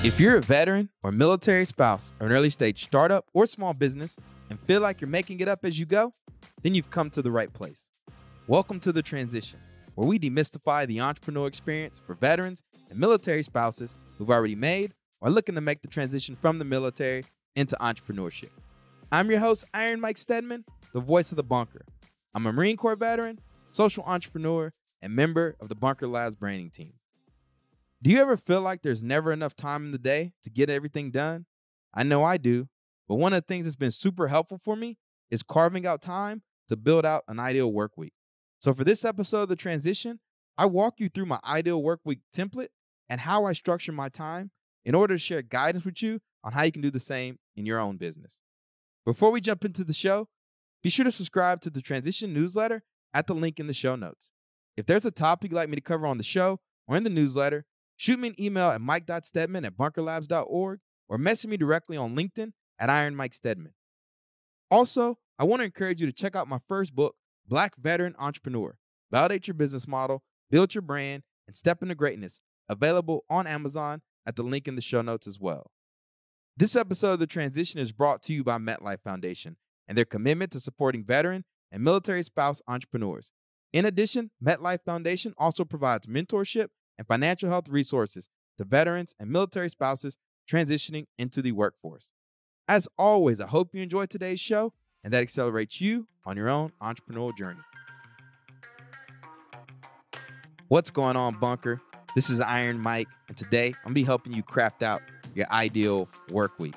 If you're a veteran or military spouse or an early stage startup or small business and feel like you're making it up as you go, then you've come to the right place. Welcome to The Transition, where we demystify the entrepreneurial experience for veterans and military spouses who've already made or are looking to make the transition from the military into entrepreneurship. I'm your host, Iron Mike Steadman, the voice of the bunker. I'm a Marine Corps veteran, social entrepreneur, and member of the Bunker Labs branding team. Do you ever feel like there's never enough time in the day to get everything done? I know I do, but one of the things that's been super helpful for me is carving out time to build out an ideal work week. So for this episode of The Transition, I walk you through my ideal work week template and how I structure my time in order to share guidance with you on how you can do the same in your own business. Before we jump into the show, be sure to subscribe to the Transition newsletter at the link in the show notes. If there's a topic you'd like me to cover on the show or in the newsletter, shoot me an email at mike.steadman@bunkerlabs.org or message me directly on LinkedIn at Iron Mike Steadman. Also, I want to encourage you to check out my first book, Black Veteran Entrepreneur: Validate Your Business Model, Build Your Brand, and Step into Greatness, available on Amazon at the link in the show notes as well. This episode of The Transition is brought to you by MetLife Foundation and their commitment to supporting veteran and military spouse entrepreneurs. In addition, MetLife Foundation also provides mentorship and financial health resources to veterans and military spouses transitioning into the workforce. As always, I hope you enjoyed today's show and that accelerates you on your own entrepreneurial journey. What's going on, Bunker? This is Iron Mike, and today I'm going to be helping you craft out your ideal work week.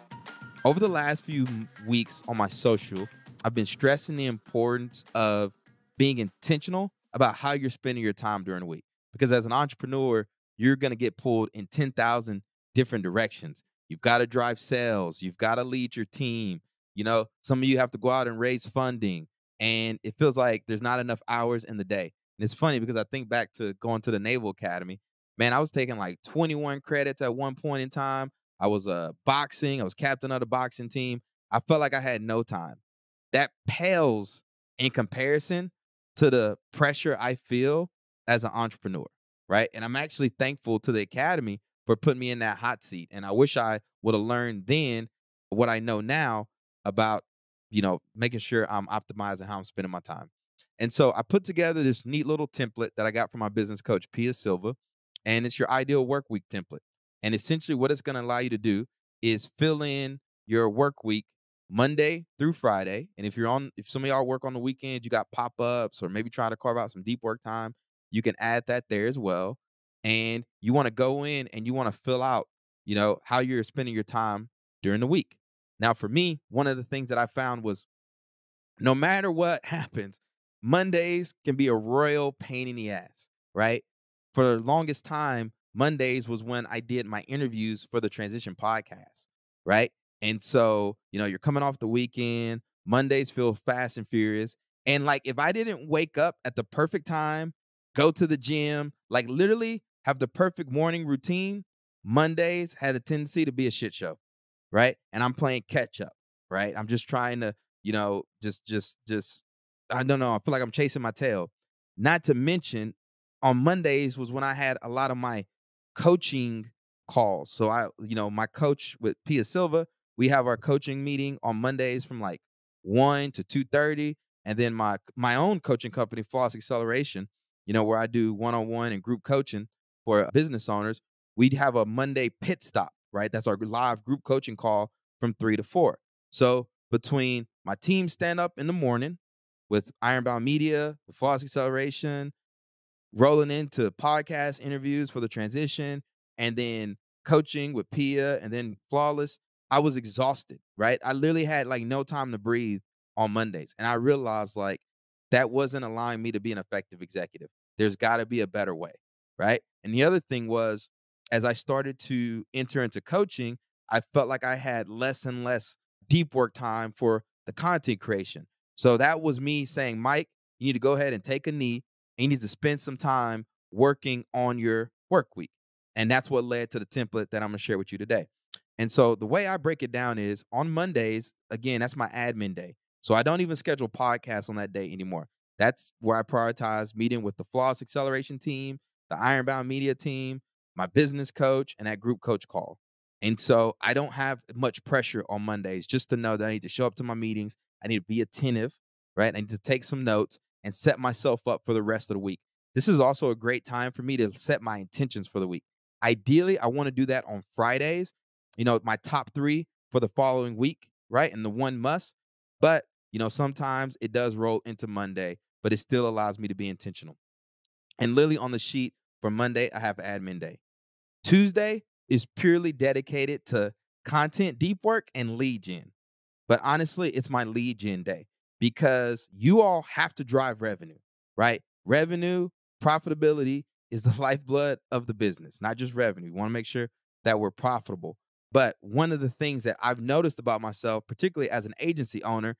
Over the last few weeks on my social, I've been stressing the importance of being intentional about how you're spending your time during the week. Because as an entrepreneur, you're going to get pulled in 10,000 different directions. You've got to drive sales. You've got to lead your team. You know, some of you have to go out and raise funding. And it feels like there's not enough hours in the day. And it's funny because I think back to going to the Naval Academy. Man, I was taking like 21 credits at one point in time. I was boxing. I was captain of the boxing team. I felt like I had no time. That pales in comparison to the pressure I feel as an entrepreneur, right? And I'm actually thankful to the Academy for putting me in that hot seat. And I wish I would have learned then what I know now about, making sure I'm optimizing how I'm spending my time. And so I put together this neat little template that I got from my business coach, Pia Silva, and it's your ideal work week template. And essentially what it's going to allow you to do is fill in your work week Monday through Friday. And if some of y'all work on the weekends, you got pop-ups or maybe try to carve out some deep work time, you can add that there as well. And you want to go in and you want to fill out, how you're spending your time during the week. Now, for me, one of the things that I found was no matter what happens, Mondays can be a royal pain in the ass, right? For the longest time, Mondays was when I did my interviews for the Transition podcast, right? And so, you're coming off the weekend. Mondays feel fast and furious. And like, if I didn't wake up at the perfect time, go to the gym, like literally have the perfect morning routine, Mondays had a tendency to be a shit show, right? And I'm playing catch up, right? I'm just trying to, just, I don't know. I feel like I'm chasing my tail. Not to mention, on Mondays was when I had a lot of my coaching calls. So my coach with Pia Silva, we have our coaching meeting on Mondays from like 1 to 2:30. And then my own coaching company, Flawless Acceleration, where I do one-on-one and group coaching for business owners, we'd have a Monday pit stop, right? That's our live group coaching call from 3 to 4. So between my team stand up in the morning with Ironbound Media, the Flawless Acceleration, rolling into podcast interviews for the Transition, and then coaching with Pia, and then Flawless, I was exhausted, right? I literally had like no time to breathe on Mondays. And I realized like that wasn't allowing me to be an effective executive. There's got to be a better way, right? And the other thing was, as I started to enter into coaching, I felt like I had less and less deep work time for the content creation. So that was me saying, Mike, you need to go ahead and take a knee and you need to spend some time working on your work week. And that's what led to the template that I'm going to share with you today. And so the way I break it down is on Mondays, again, that's my admin day. So I don't even schedule podcasts on that day anymore. That's where I prioritize meeting with the Flawless Acceleration team, the Ironbound Media team, my business coach, and that group coach call. And so I don't have much pressure on Mondays just to know that I need to show up to my meetings. I need to be attentive, right? I need to take some notes and set myself up for the rest of the week. This is also a great time for me to set my intentions for the week. Ideally, I want to do that on Fridays, my top three for the following week, right? And the one must. But, sometimes it does roll into Monday, but it still allows me to be intentional. And literally on the sheet for Monday, I have admin day. Tuesday is purely dedicated to content deep work and lead gen. But honestly, it's my lead gen day because you all have to drive revenue, right? Revenue, profitability is the lifeblood of the business, not just revenue. We want to make sure that we're profitable. But one of the things that I've noticed about myself, particularly as an agency owner,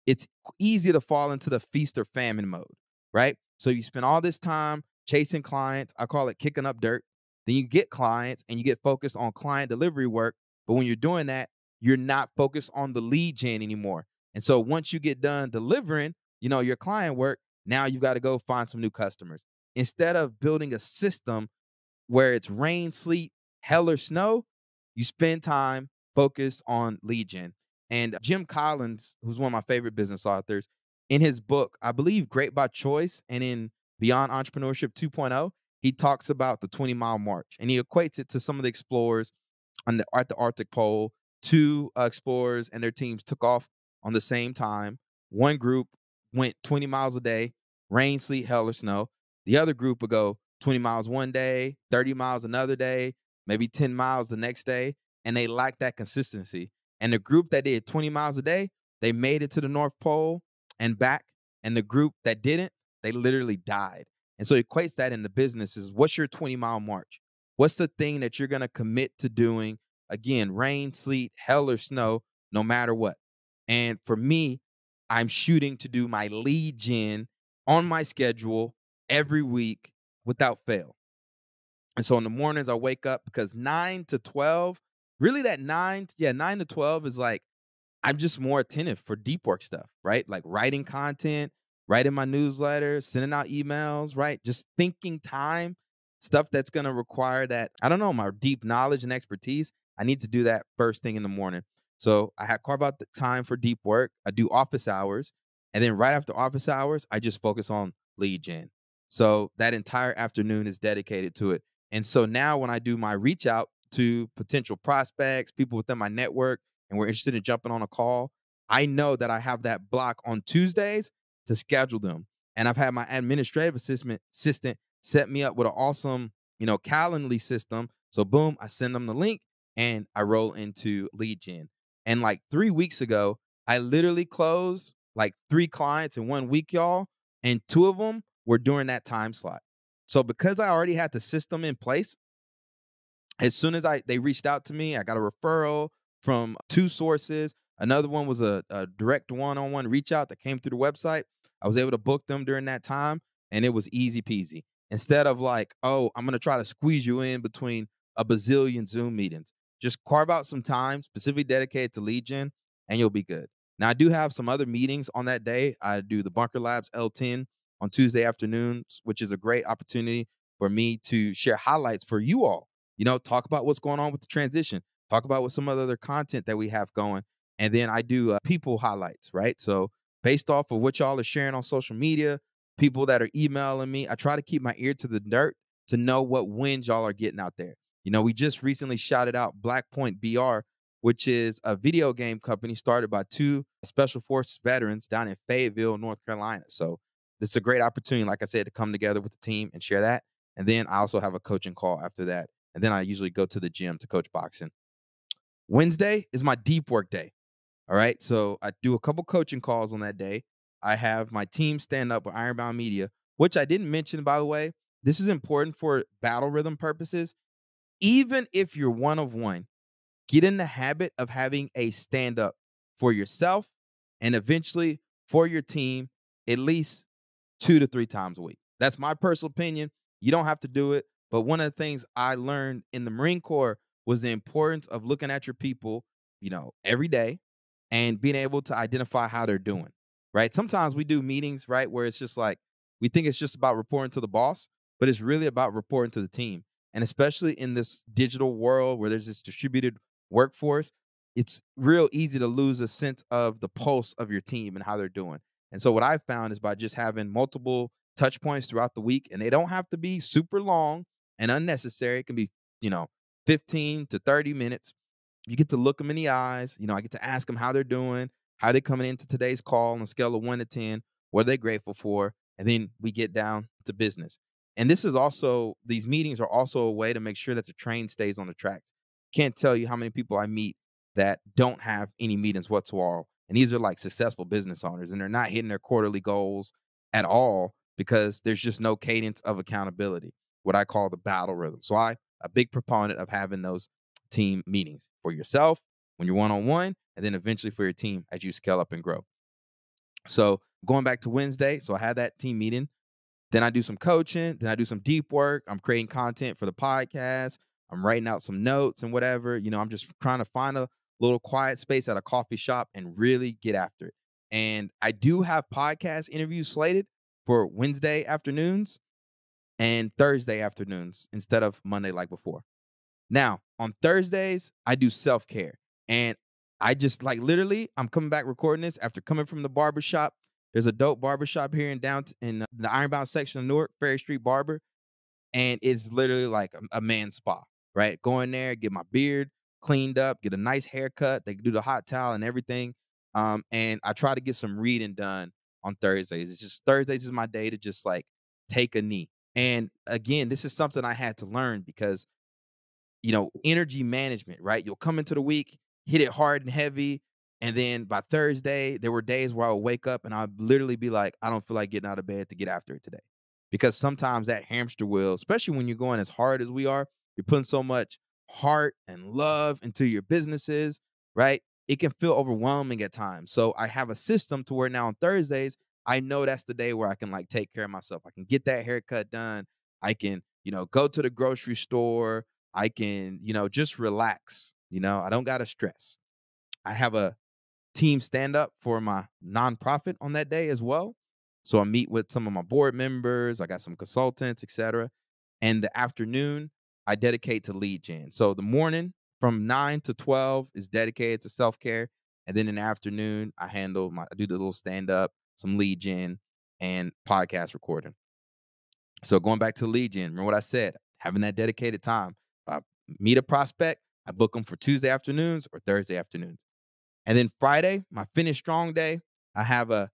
it's easy to fall into the feast or famine mode, right? So you spend all this time chasing clients. I call it kicking up dirt. Then you get clients and you get focused on client delivery work. But when you're doing that, you're not focused on the lead gen anymore. And so once you get done delivering, your client work, now you've got to go find some new customers. Instead of building a system where it's rain, sleet, hell, or snow, you spend time focused on lead gen. And Jim Collins, who's one of my favorite business authors, in his book, I believe Great by Choice, and in Beyond Entrepreneurship 2.0, he talks about the 20-mile march and he equates it to some of the explorers at the Arctic Pole. Two explorers and their teams took off on the same time. One group went 20 miles a day, rain, sleet, hell, or snow. The other group would go 20 miles one day, 30 miles another day, maybe 10 miles the next day. And they lacked that consistency. And the group that did 20 miles a day, they made it to the North Pole and back. And the group that didn't, they literally died. And so it equates that in the business is what's your 20-mile march? What's the thing that you're going to commit to doing? Again, rain, sleet, hell, or snow, no matter what. And for me, I'm shooting to do my lead gen on my schedule every week without fail. And so in the mornings, I wake up because 9 to 12, really that 9 to 12 is like, I'm just more attentive for deep work stuff, right? Like writing content, writing my newsletter, sending out emails, right? Just thinking time, stuff that's going to require that, I don't know, my deep knowledge and expertise. I need to do that first thing in the morning. So I carve out the time for deep work. I do office hours. And then right after office hours, I just focus on lead gen. So that entire afternoon is dedicated to it. And so now when I do my reach out to potential prospects, people within my network, and we're interested in jumping on a call, I know that I have that block on Tuesdays to schedule them. And I've had my administrative assistant set me up with an awesome, Calendly system. So boom, I send them the link and I roll into lead gen. And like 3 weeks ago, I literally closed like 3 clients in 1 week, y'all. And 2 of them were during that time slot. So because I already had the system in place, as soon as they reached out to me, I got a referral from 2 sources. Another one was a direct one-on-one reach out that came through the website. I was able to book them during that time, and it was easy peasy. Instead of like, oh, I'm going to try to squeeze you in between a bazillion Zoom meetings. Just carve out some time specifically dedicated to lead gen, and you'll be good. Now, I do have some other meetings on that day. I do the Bunker Labs L10 on Tuesday afternoons, which is a great opportunity for me to share highlights for you all. Talk about what's going on with the transition, talk about what some of the other content that we have going. And then I do people highlights, right? So based off of what y'all are sharing on social media, people that are emailing me, I try to keep my ear to the dirt to know what wins y'all are getting out there. We just recently shouted out Black Point BR, which is a video game company started by 2 Special Forces veterans down in Fayetteville, North Carolina. So it's a great opportunity, like I said, to come together with the team and share that. And then I also have a coaching call after that. And then I usually go to the gym to coach boxing. Wednesday is my deep work day. All right. So I do a couple coaching calls on that day. I have my team stand up with Ironbound Media, which I didn't mention, by the way. This is important for battle rhythm purposes. Even if you're one of one, get in the habit of having a stand up for yourself and eventually for your team at least 2 to 3 times a week. That's my personal opinion. You don't have to do it. But one of the things I learned in the Marine Corps was the importance of looking at your people, every day and being able to identify how they're doing, right? Sometimes we do meetings, right, where it's just like we think it's just about reporting to the boss, but it's really about reporting to the team. And especially in this digital world where there's this distributed workforce, it's real easy to lose a sense of the pulse of your team and how they're doing. And so what I found is by just having multiple touch points throughout the week, and they don't have to be super long and unnecessary. It can be, you know, 15 to 30 minutes. You get to look them in the eyes. You know, I get to ask them how they're doing, how they coming into today's call on a scale of 1 to 10, what are they grateful for? And then we get down to business. And this is also, these meetings are also a way to make sure that the train stays on the tracks. Can't tell you how many people I meet that don't have any meetings whatsoever. And these are like successful business owners, and they're not hitting their quarterly goals at all because there's just no cadence of accountability, what I call the battle rhythm. So a big proponent of having those team meetings for yourself when you're one-on-one, and then eventually for your team as you scale up and grow. So going back to Wednesday, so I had that team meeting. Then I do some coaching. Then I do some deep work. I'm creating content for the podcast. I'm writing out some notes and whatever. You know, I'm just trying to find a little quiet space at a coffee shop and really get after it. And I do have podcast interviews slated for Wednesday afternoons and Thursday afternoons instead of Monday like before. Now, on Thursdays, I do self-care. And I just like literally, I'm coming back recording this after coming from the barbershop. There's a dope barbershop here in the Ironbound section of Newark, Ferry Street Barber. And it's literally like a man spa, right? Go in there, get my beard cleaned up, get a nice haircut. They can do the hot towel and everything. And I try to get some reading done on Thursdays. It's just Thursdays is my day to just like take a knee. And again, this is something I had to learn because energy management, right? You'll come into the week, hit it hard and heavy. And then by Thursday, there were days where I would wake up and I'd literally be like, I don't feel like getting out of bed to get after it today. Because sometimes that hamster wheel, especially when you're going as hard as we are, you're putting so much heart and love into your businesses, right? It can feel overwhelming at times. So I have a system to where now on Thursdays, I know that's the day where I can like take care of myself. I can get that haircut done. I can, go to the grocery store. I can, just relax. I don't got to stress. I have a team stand up for my nonprofit on that day as well. So I meet with some of my board members. I got some consultants, etc. And the afternoon, I dedicate to lead gen. So the morning from 9 to 12 is dedicated to self care. And then in the afternoon, I do the little stand up, some lead gen, and podcast recording. So going back to lead gen, remember what I said, having that dedicated time. If I meet a prospect, I book them for Tuesday afternoons or Thursday afternoons. And then Friday, my finish strong day, I have a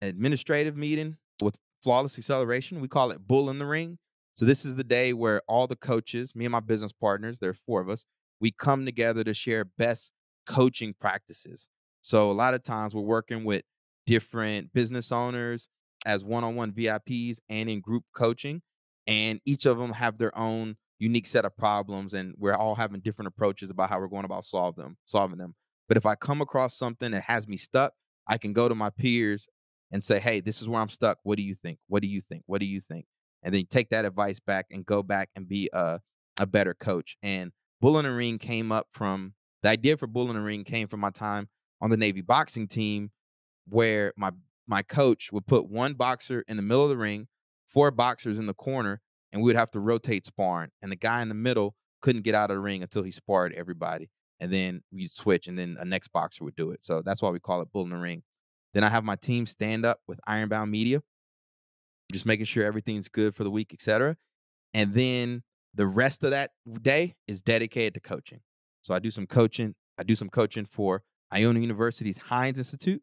administrative meeting with Flawless Acceleration. We call it Bull in the Ring. So this is the day where all the coaches, me and my business partners, there are 4 of us, we come together to share best coaching practices. So a lot of times we're working with different business owners as one-on-one VIPs and in group coaching. And each of them have their own unique set of problems. And we're all having different approaches about how we're going about solving them. But if I come across something that has me stuck, I can go to my peers and say, hey, this is where I'm stuck. What do you think? What do you think? What do you think? And then take that advice back and go back and be a better coach. And Bull in the Ring the idea for Bull in the Ring came from my time on the Navy boxing team, where my coach would put one boxer in the middle of the ring, 4 boxers in the corner, and we would have to rotate sparring. And the guy in the middle couldn't get out of the ring until he sparred everybody. And then we switch, and then a next boxer would do it. So that's why we call it Bull in the Ring. Then I have my team stand up with Ironbound Media, just making sure everything's good for the week, etc. And then the rest of that day is dedicated to coaching. So I do some coaching. I do some coaching for Iona University's Hines Institute.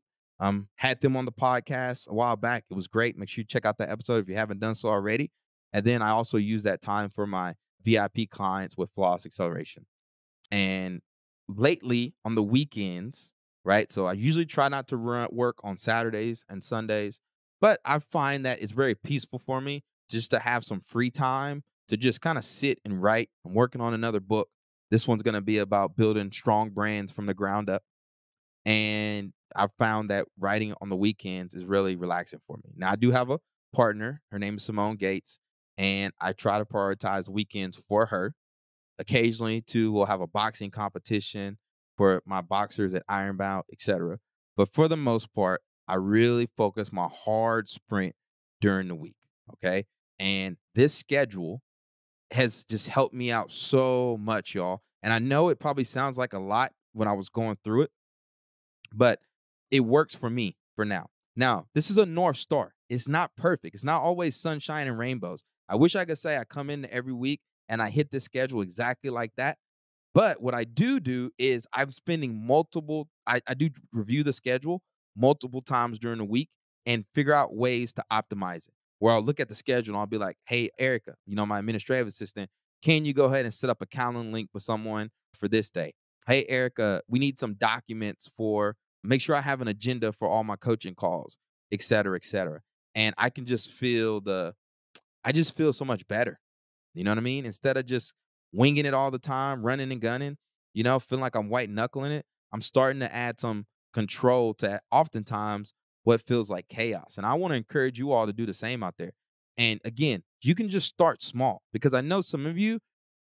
Had them on the podcast a while back. It was great. Make sure you check out that episode if you haven't done so already. And then I also use that time for my VIP clients with Flawless Acceleration. And lately on the weekends, right? So I usually try not to work on Saturdays and Sundays, but I find that it's very peaceful for me just to have some free time to just kind of sit and write. I'm working on another book. This one's going to be about building strong brands from the ground up. And I found that writing on the weekends is really relaxing for me. Now, I do have a partner. Her name is Simone Gates, and I try to prioritize weekends for her. Occasionally, too, we'll have a boxing competition for my boxers at Ironbound, etc. But for the most part, I really focus my hard sprint during the week. Okay. And this schedule has just helped me out so much, y'all. And I know it probably sounds like a lot when I was going through it, but it works for me for now. Now, this is a North Star. It's not perfect. It's not always sunshine and rainbows. I wish I could say I come in every week and I hit this schedule exactly like that. But what I do is I'm spending I do review the schedule multiple times during the week and figure out ways to optimize it. Where I'll look at the schedule and I'll be like, hey, Erica, my administrative assistant, can you go ahead and set up a calendar link with someone for this day? Hey, Erica, we need some documents make sure I have an agenda for all my coaching calls, et cetera, et cetera. And I just feel so much better. You know what I mean? Instead of just winging it all the time, running and gunning, feeling like I'm white knuckling it, I'm starting to add some control to oftentimes what feels like chaos. And I want to encourage you all to do the same out there. And again, you can just start small because I know some of you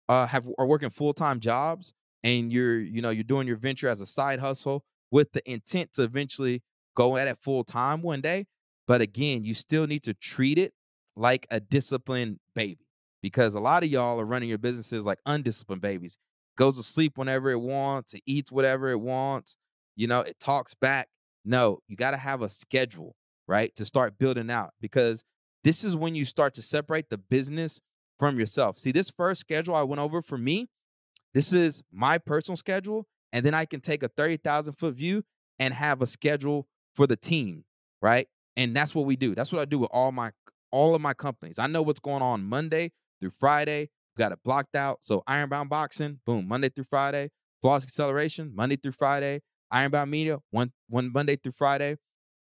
are working full-time jobs and you're doing your venture as a side hustle with the intent to eventually go at it full time one day. But again, you still need to treat it like a disciplined baby because a lot of y'all are running your businesses like undisciplined babies. Goes to sleep whenever it wants, it eats whatever it wants, it talks back. No, you got to have a schedule, right? To start building out because this is when you start to separate the business from yourself. See, this first schedule I went over for me, this is my personal schedule. And then I can take a 30,000-foot view and have a schedule for the team, right? And that's what we do. That's what I do with all of my companies. I know what's going on Monday through Friday. Got it blocked out. So Ironbound Boxing, boom, Monday through Friday. Flawless Acceleration, Monday through Friday. Ironbound Media, one Monday through Friday.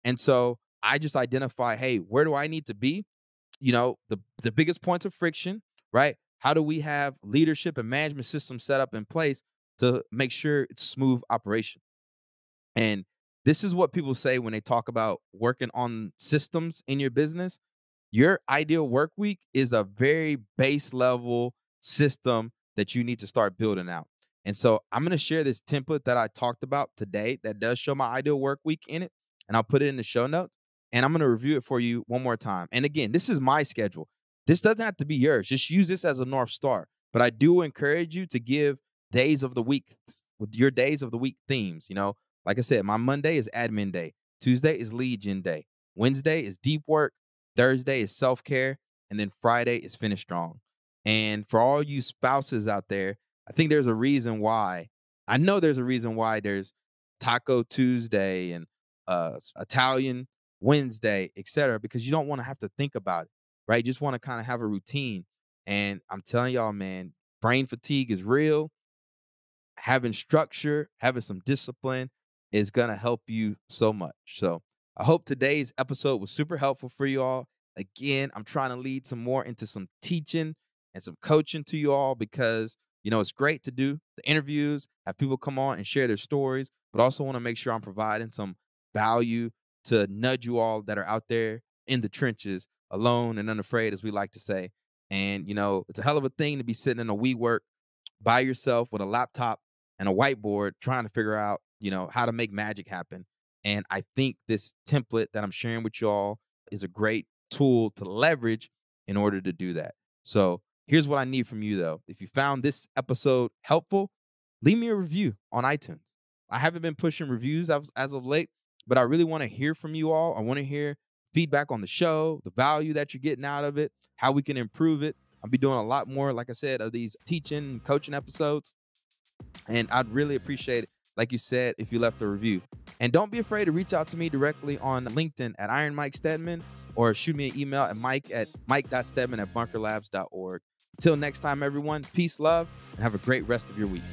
And so I just identify, hey, where do I need to be? The biggest points of friction, right? How do we have leadership and management systems set up in place to make sure it's smooth operation? And this is what people say when they talk about working on systems in your business. Your ideal work week is a very base level system that you need to start building out. And so I'm going to share this template that I talked about today that does show my ideal work week in it. And I'll put it in the show notes. And I'm going to review it for you one more time. And again, this is my schedule. This doesn't have to be yours. Just use this as a North Star. But I do encourage you to give days of the week with your days of the week themes. Like I said, my Monday is admin day. Tuesday is lead gen day. Wednesday is deep work. Thursday is self-care. And then Friday is finish strong. And for all you spouses out there, I think there's a reason why. I know there's a reason why there's Taco Tuesday and Italian Wednesday, etc. Because you don't want to have to think about it, right? You just want to kind of have a routine. And I'm telling y'all, man, brain fatigue is real. Having structure, having some discipline is going to help you so much. So I hope today's episode was super helpful for you all. Again, I'm trying to lead some more into some teaching and some coaching to you all because, it's great to do the interviews, have people come on and share their stories, but also want to make sure I'm providing some value to nudge you all that are out there in the trenches, alone and unafraid, as we like to say. And, it's a hell of a thing to be sitting in a WeWork by yourself with a laptop and a whiteboard trying to figure out, how to make magic happen. And I think this template that I'm sharing with y'all is a great tool to leverage in order to do that. So here's what I need from you, though. If you found this episode helpful, leave me a review on iTunes. I haven't been pushing reviews as of late, but I really want to hear from you all. I want to hear feedback on the show, the value that you're getting out of it, how we can improve it. I'll be doing a lot more, like I said, of these teaching, coaching episodes. And I'd really appreciate it, like you said, if you left a review. And don't be afraid to reach out to me directly on LinkedIn at Iron Mike Steadman or shoot me an email at mike.steadman@bunkerlabs.org. Until next time, everyone, peace, love, and have a great rest of your week.